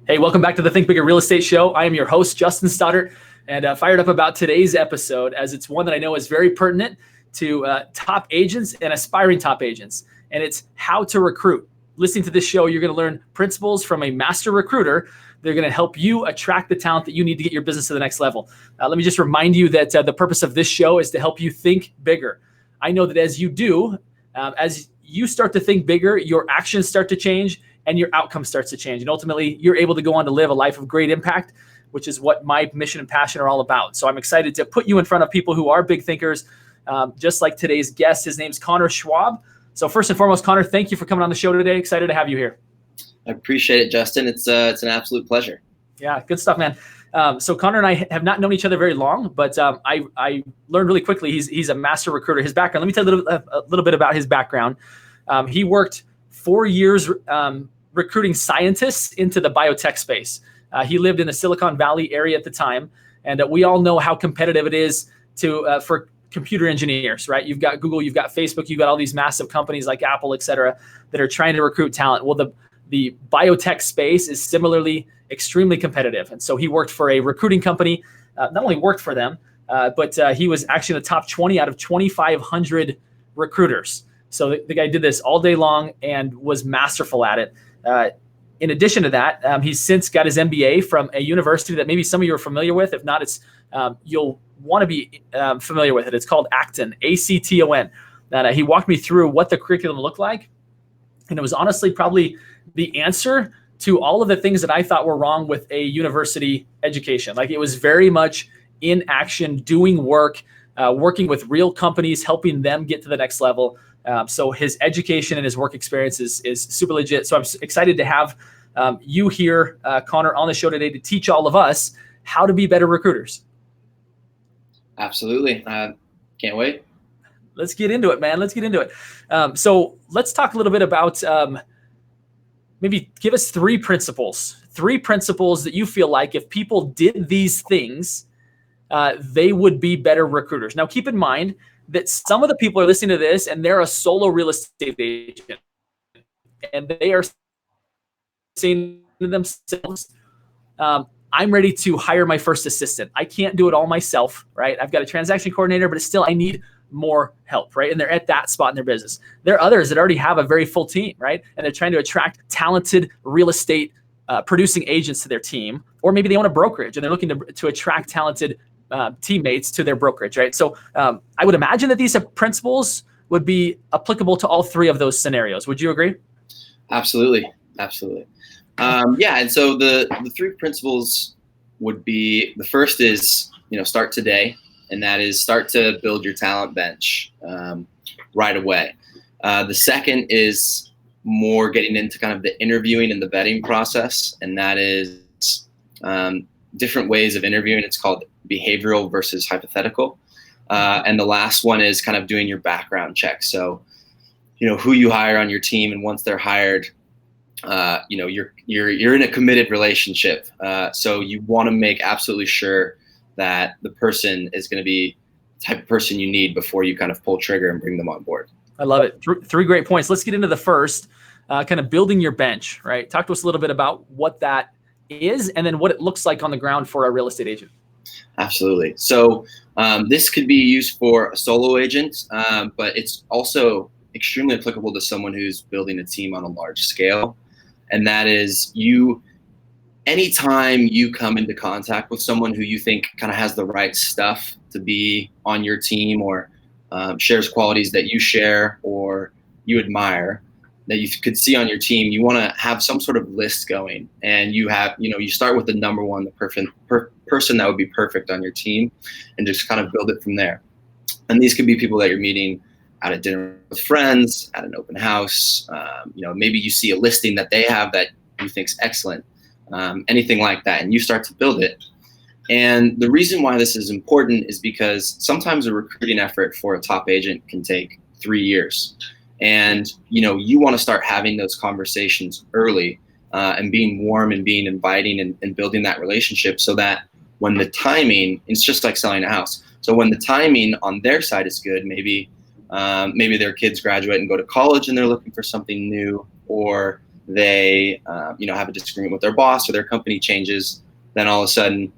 Hey, welcome back to the Think Bigger Real Estate Show. I am your host, Justin Stoddart, and fired up about today's episode as it's one that I know is very pertinent to top agents and aspiring top agents, and it's how to recruit. Listening to this show, you're going to learn principles from a master recruiter. They're going to help you attract the talent that you need to get your business to the next level. Let me just remind you that the purpose of this show is to help you think bigger. I know that as you do, as you start to think bigger, your actions start to change, and your outcome starts to change. And ultimately, you're able to go on to live a life of great impact, which is what my mission and passion are all about. So I'm excited to put you in front of people who are big thinkers, just like today's guest. His name's Connor Schwab. So first and foremost, Connor, thank you for coming on the show today. Excited to have you here. I appreciate it, Justin. It's an absolute pleasure. Yeah, good stuff, man. So Connor and I have not known each other very long, but I learned really quickly he's a master recruiter. His background, let me tell you a little bit about his background. He worked 4 years recruiting scientists into the biotech space. He lived in the Silicon Valley area at the time, and we all know how competitive it is for computer engineers, right? You've got Google, you've got Facebook, you've got all these massive companies like Apple, et cetera, that are trying to recruit talent. Well, the biotech space is similarly extremely competitive. And so he worked for a recruiting company, not only worked for them, but he was actually in the top 20 out of 2,500 recruiters. So the guy did this all day long and was masterful at it. In addition to that, he's since got his MBA from a university that maybe some of you are familiar with. If not, it's you'll want to be familiar with it. It's called Acton, A-C-T-O-N. And he walked me through what the curriculum looked like. And it was honestly probably the answer to all of the things that I thought were wrong with a university education. Like, it was very much in action, doing work, working with real companies, helping them get to the next level. So his education and his work experience is super legit. So I'm excited to have you here, Connor, on the show today to teach all of us how to be better recruiters. Absolutely. Can't wait. Let's get into it, man. Let's get into it. So let's talk a little bit about maybe give us three principles that you feel like if people did these things, they would be better recruiters. Now, keep in mind that some of the people are listening to this and they're a solo real estate agent and they are saying to themselves, I'm ready to hire my first assistant. I can't do it all myself, right? I've got a transaction coordinator, but still I need more help, right? And they're at that spot in their business. There are others that already have a very full team, right? And they're trying to attract talented real estate producing agents to their team, or maybe they own a brokerage and they're looking to attract talented teammates to their brokerage, right? So I would imagine that these principles would be applicable to all three of those scenarios. Would you agree? Absolutely. Yeah. And so the three principles would be, the first is, start today. And that is start to build your talent bench right away. The second is more getting into kind of the interviewing and the vetting process. And that is different ways of interviewing. It's called behavioral versus hypothetical. And the last one is kind of doing your background check. So, who you hire on your team, and once they're hired, you're in a committed relationship. So you want to make absolutely sure that the person is going to be the type of person you need before you kind of pull trigger and bring them on board. I love it. Three great points. Let's get into the first, kind of building your bench, right? Talk to us a little bit about what that is and then what it looks like on the ground for a real estate agent. Absolutely. So this could be used for a solo agent, but it's also extremely applicable to someone who's building a team on a large scale. And that is anytime you come into contact with someone who you think kind of has the right stuff to be on your team, or shares qualities that you share or you admire that you could see on your team, you want to have some sort of list going. And you start with the number one, the perfect person that would be perfect on your team, and just kind of build it from there. And these could be people that you're meeting at a dinner with friends, at an open house. Maybe you see a listing that they have that you think's excellent. Anything like that, and you start to build it. And the reason why this is important is because sometimes a recruiting effort for a top agent can take 3 years. And, you want to start having those conversations early and being warm and being inviting and building that relationship, so that when the timing, it's just like selling a house. So when the timing on their side is good, maybe their kids graduate and go to college and they're looking for something new, or they have a disagreement with their boss or their company changes, then all of a sudden,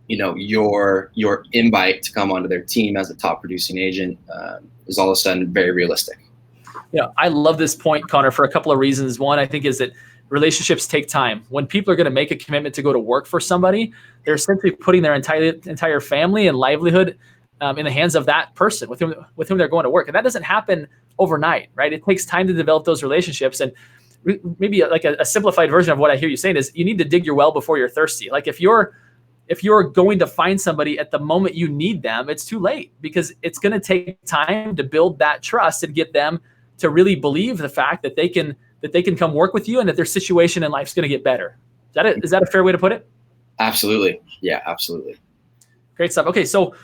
your invite to come onto their team as a top producing agent is all of a sudden very realistic. Yeah, I love this point, Connor, for a couple of reasons. One, I think, is that relationships take time. When people are going to make a commitment to go to work for somebody, they're essentially putting their entire family and livelihood in the hands of that person with whom they're going to work. And that doesn't happen overnight, right? It takes time to develop those relationships. And maybe like a simplified version of what I hear you saying is you need to dig your well before you're thirsty. Like if you're going to find somebody at the moment you need them, it's too late, because it's going to take time to build that trust and get them to really believe the fact that they can come work with you and that their situation in life is going to get better. Is that a fair way to put it? Absolutely. Yeah, absolutely. Great stuff. Okay. So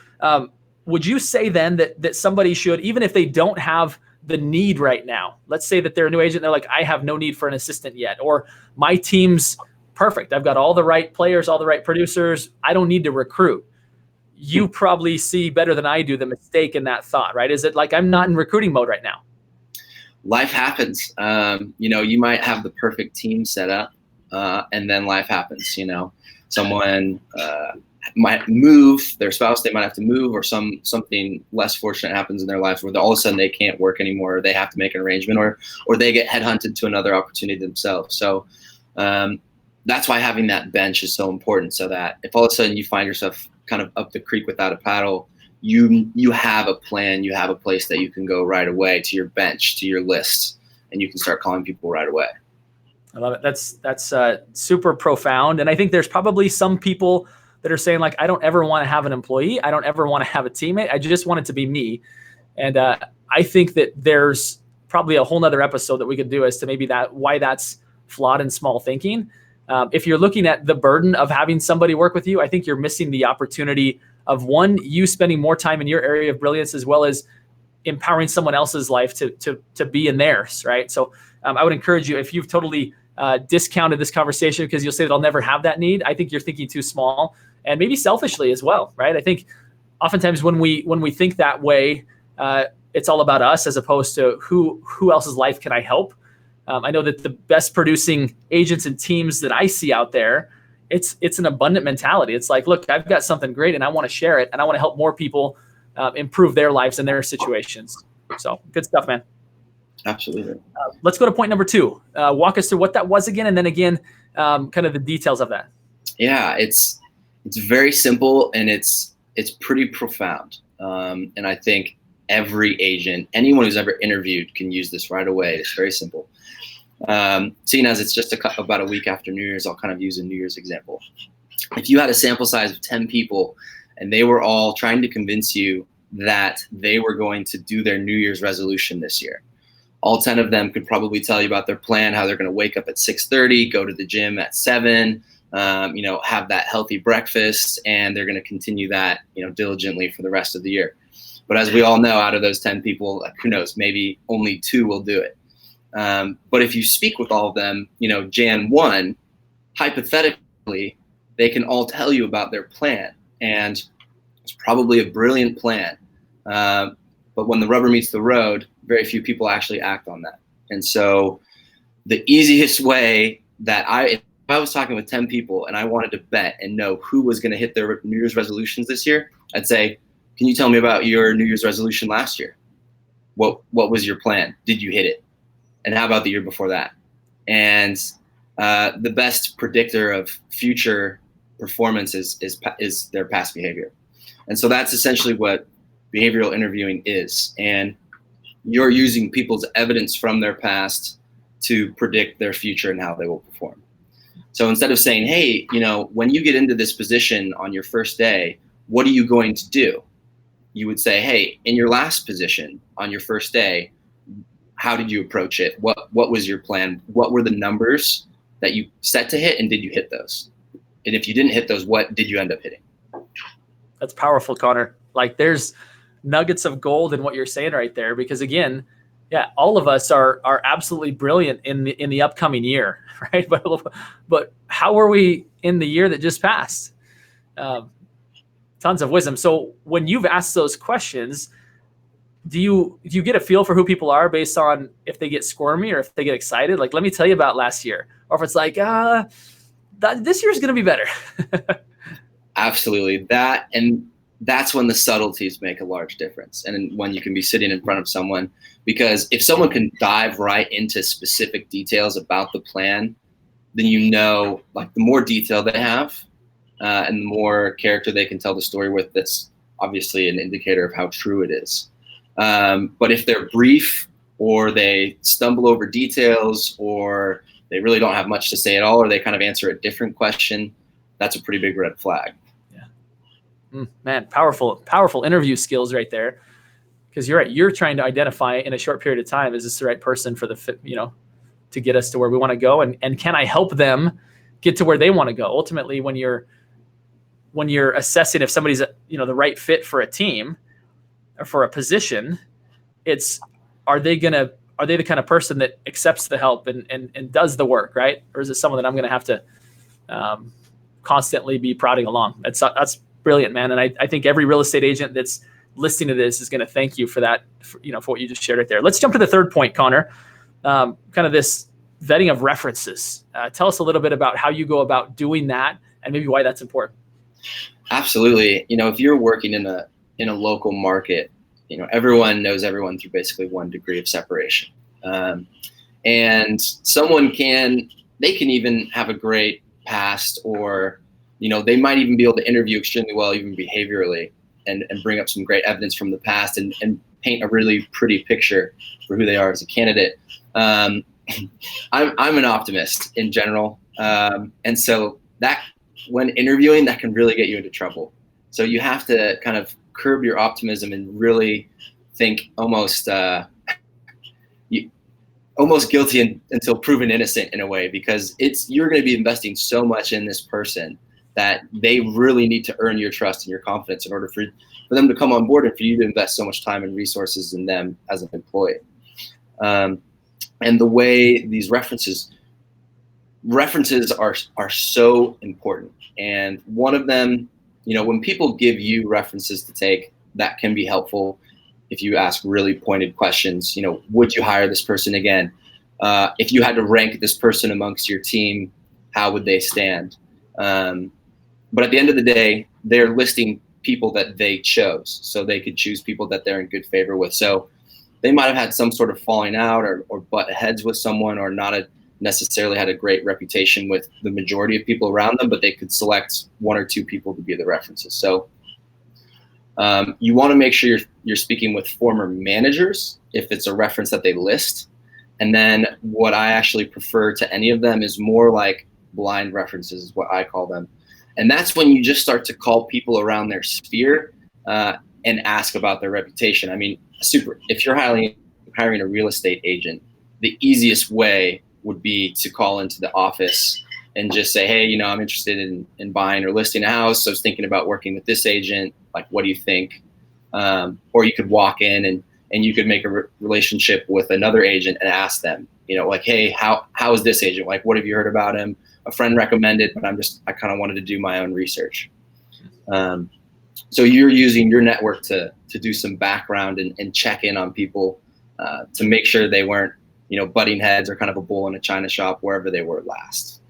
would you say then that somebody should, even if they don't have the need right now, let's say that they're a new agent, they're like, I have no need for an assistant yet, or my team's perfect, I've got all the right players, all the right producers, I don't need to recruit. You probably see better than I do the mistake in that thought, right? Is it like, I'm not in recruiting mode right now? Life happens. You might have the perfect team set up, and then life happens. Someone might move, their spouse, they might have to move, or something less fortunate happens in their life where all of a sudden they can't work anymore, or they have to make an arrangement, or they get headhunted to another opportunity themselves. So that's why having that bench is so important, so that if all of a sudden you find yourself kind of up the creek without a paddle, you have a plan, you have a place that you can go right away, to your bench, to your list, and you can start calling people right away. I love it. That's super profound. And I think there's probably some people that are saying, like, I don't ever want to have an employee. I don't ever want to have a teammate. I just want it to be me. And I think that there's probably a whole nother episode that we could do as to maybe why that's flawed and small thinking. If you're looking at the burden of having somebody work with you, I think you're missing the opportunity of, one, you spending more time in your area of brilliance, as well as empowering someone else's life to be in theirs, right? So I would encourage you, if you've totally discounted this conversation because you'll say that I'll never have that need, I think you're thinking too small, and maybe selfishly as well, right? I think oftentimes when we think that way, it's all about us as opposed to who else's life can I help. I know that the best producing agents and teams that I see out there, it's an abundant mentality. It's like, look, I've got something great and I want to share it, and I want to help more people improve their lives and their situations. So good stuff, man. Absolutely. Let's go to point number 2. Walk us through what that was again, and then again, kind of the details of that. Yeah, it's very simple, and it's pretty profound. And I think every agent, anyone who's ever interviewed, can use this right away. It's very simple. Seeing as it's just about a week after New Year's, I'll kind of use a New Year's example. If you had a sample size of 10 people and they were all trying to convince you that they were going to do their New Year's resolution this year, all 10 of them could probably tell you about their plan, how they're going to wake up at 6:30, go to the gym at 7, have that healthy breakfast, and they're going to continue that, diligently for the rest of the year. But as we all know, out of those 10 people, who knows, maybe only 2 will do it. But if you speak with all of them, Jan 1, hypothetically, they can all tell you about their plan, and it's probably a brilliant plan. But when the rubber meets the road, very few people actually act on that. And so the easiest way that if I was talking with 10 people and I wanted to bet and know who was going to hit their New Year's resolutions this year, I'd say, can you tell me about your New Year's resolution last year? What was your plan? Did you hit it? And how about the year before that? And the best predictor of future performance is their past behavior. And so that's essentially what behavioral interviewing is. And you're using people's evidence from their past to predict their future and how they will perform. So instead of saying, hey, when you get into this position on your first day, what are you going to do? You would say, hey, in your last position on your first day, how did you approach it? What was your plan? What were the numbers that you set to hit, and did you hit those? And if you didn't hit those, what did you end up hitting? That's powerful, Connor. Like, there's nuggets of gold in what you're saying right there, because again, yeah, all of us are absolutely brilliant in the upcoming year, right? But how are we in the year that just passed? Tons of wisdom. So when you've asked those questions, do you get a feel for who people are based on if they get squirmy or if they get excited? Like, let me tell you about last year. Or if it's like, this year's going to be better. Absolutely. That's when the subtleties make a large difference. And when you can be sitting in front of someone, because if someone can dive right into specific details about the plan, then like the more detail they have and the more character they can tell the story with, that's obviously an indicator of how true it is. But if they're brief or they stumble over details or they really don't have much to say at all, or they kind of answer a different question, that's a pretty big red flag. Man, powerful interview skills right there. Because you're right, you're trying to identify in a short period of time, is this the right person for to get us to where we want to go, and can I help them get to where they want to go? Ultimately, when you're assessing if somebody's the right fit for a team or for a position, it's are they the kind of person that accepts the help and does the work, right? Or is it someone that I'm going to have to constantly be prodding along? That's brilliant, man. And I think every real estate agent that's listening to this is going to thank you for that, for what you just shared right there. Let's jump to the third point, Connor. Kind of this vetting of references. Tell us a little bit about how you go about doing that and maybe why that's important. Absolutely. If you're working in a local market, everyone knows everyone through basically one degree of separation. And someone can even have a great past, or they might even be able to interview extremely well, even behaviorally, and bring up some great evidence from the past and paint a really pretty picture for who they are as a candidate. I'm an optimist in general. And so that when interviewing, that can really get you into trouble. So you have to kind of curb your optimism and really think almost guilty until proven innocent in a way, because you're going to be investing so much in this person that they really need to earn your trust and your confidence in order for them to come on board and for you to invest so much time and resources in them as an employee. And the way these references are so important. And one of them, when people give you references to take, that can be helpful if you ask really pointed questions. Would you hire this person again? If you had to rank this person amongst your team, how would they stand? But at the end of the day, they're listing people that they chose, so they could choose people that they're in good favor with. So they might have had some sort of falling out or butt heads with someone, or not necessarily had a great reputation with the majority of people around them, but they could select one or two people to be the references. So you want to make sure you're speaking with former managers if it's a reference that they list. And then what I actually prefer to any of them is more like blind references, is what I call them. And that's when you just start to call people around their sphere and ask about their reputation. I mean, if you're hiring a real estate agent, the easiest way would be to call into the office and just say, hey, I'm interested in buying or listing a house. So I was thinking about working with this agent. Like, what do you think? Or you could walk in and you could make a relationship with another agent and ask them, like, hey, how is this agent? Like, what have you heard about him? A friend recommended, but I kind of wanted to do my own research. So you're using your network to do some background and check in on people to make sure they weren't, butting heads or kind of a bull in a china shop wherever they were last.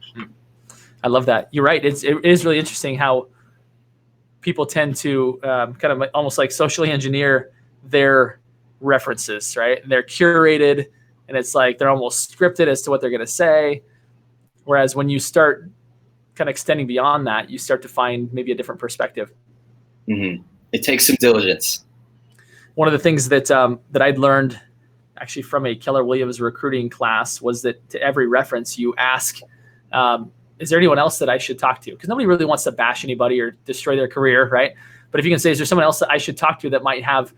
I love that. You're right. It is really interesting how people tend to kind of almost like socially engineer their references, right? They're curated, and it's like they're almost scripted as to what they're going to say. Whereas when you start kind of extending beyond that, you start to find maybe a different perspective. Mm-hmm. It takes some diligence. One of the things that I'd learned actually from a Keller Williams recruiting class was that to every reference you ask, is there anyone else that I should talk to? Because nobody really wants to bash anybody or destroy their career, right? But if you can say, is there someone else that I should talk to that might have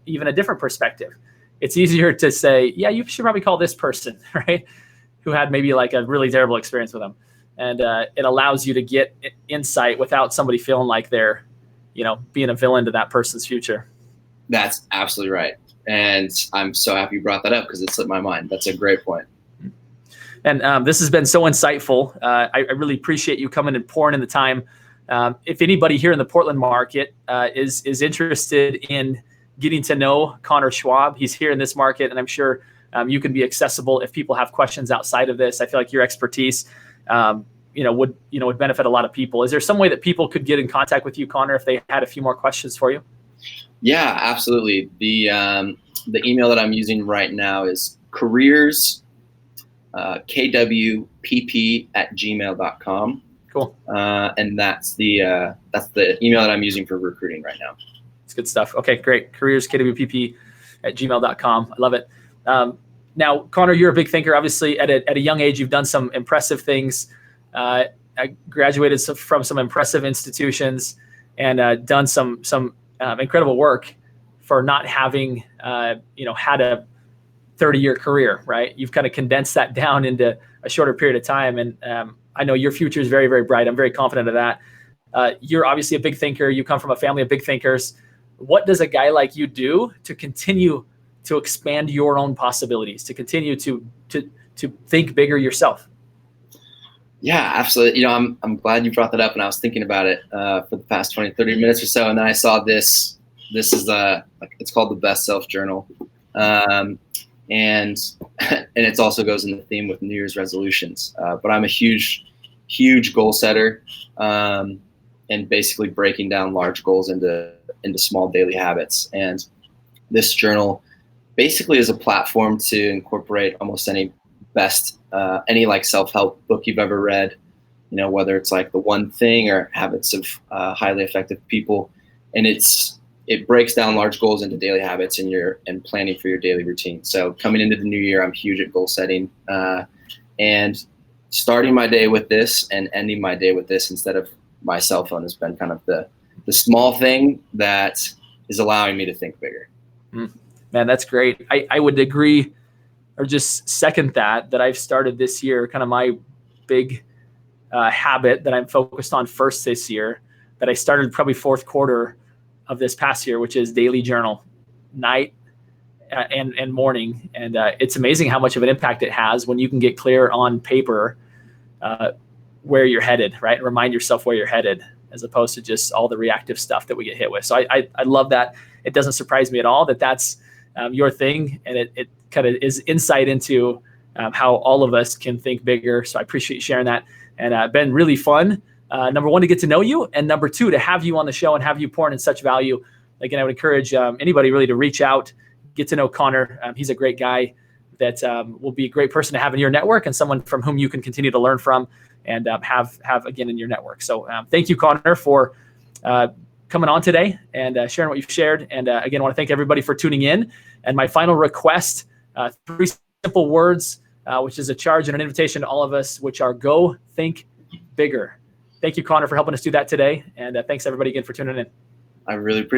even a different perspective? It's easier to say, yeah, you should probably call this person, right? Who had maybe like a really terrible experience with them. And it allows you to get insight without somebody feeling like they're, being a villain to that person's future. That's absolutely right. And I'm so happy you brought that up because it slipped my mind. That's a great point. And this has been so insightful. I really appreciate you coming and pouring in the time. If anybody here in the Portland market is interested in getting to know Connor Schwab. He's here in this market, and I'm sure you can be accessible if people have questions outside of this. I feel like your expertise, would benefit a lot of people. Is there some way that people could get in contact with you, Connor, if they had a few more questions for you? Yeah, absolutely. The email that I'm using right now is careers, kwpp@gmail.com. Cool. And that's the email that I'm using for recruiting right now. It's good stuff. Okay, great. Careers, kwpp@gmail.com. I love it. Now, Connor, you're a big thinker. Obviously, at a young age, you've done some impressive things. I graduated from some impressive institutions and done some incredible work for not having had a 30-year career. Right? You've kind of condensed that down into a shorter period of time, and I know your future is very, very bright. I'm very confident of that. You're obviously a big thinker. You come from a family of big thinkers. What does a guy like you do to continue to expand your own possibilities, to continue to think bigger yourself? Yeah, absolutely. I'm glad you brought that up, and I was thinking about it for the past 20, 30 minutes or so, and then I saw this. This is it's called the Best Self Journal, and it also goes in the theme with New Year's resolutions. But I'm a huge goal setter, and basically breaking down large goals into small daily habits. And this journal basically is a platform to incorporate almost any self-help book you've ever read, whether it's like The One Thing or Habits of Highly Effective People. And it breaks down large goals into daily habits and planning for your daily routine. So coming into the new year, I'm huge at goal setting, and starting my day with this and ending my day with this instead of my cell phone has been kind of the small thing that is allowing me to think bigger. Man, that's great. I would agree, or just second that I've started this year, kind of my big habit that I'm focused on first this year, that I started probably fourth quarter of this past year, which is daily journal, night and morning. And it's amazing how much of an impact it has when you can get clear on paper where you're headed, right? Remind yourself where you're headed, as opposed to just all the reactive stuff that we get hit with. So I love that. It doesn't surprise me at all that that's your thing, and it kind of is insight into how all of us can think bigger. So I appreciate you sharing that, and been really fun. Number one, to get to know you, and number two, to have you on the show and have you pouring in such value. Again, I would encourage anybody really to reach out, get to know Connor. He's a great guy that will be a great person to have in your network, and someone from whom you can continue to learn from and have again in your network. So thank you, Connor, for coming on today and sharing what you've shared. And again, I want to thank everybody for tuning in. And my final request, 3 simple words, which is a charge and an invitation to all of us, which are go think bigger. Thank you, Connor, for helping us do that today. And thanks everybody again for tuning in. I really appreciate it.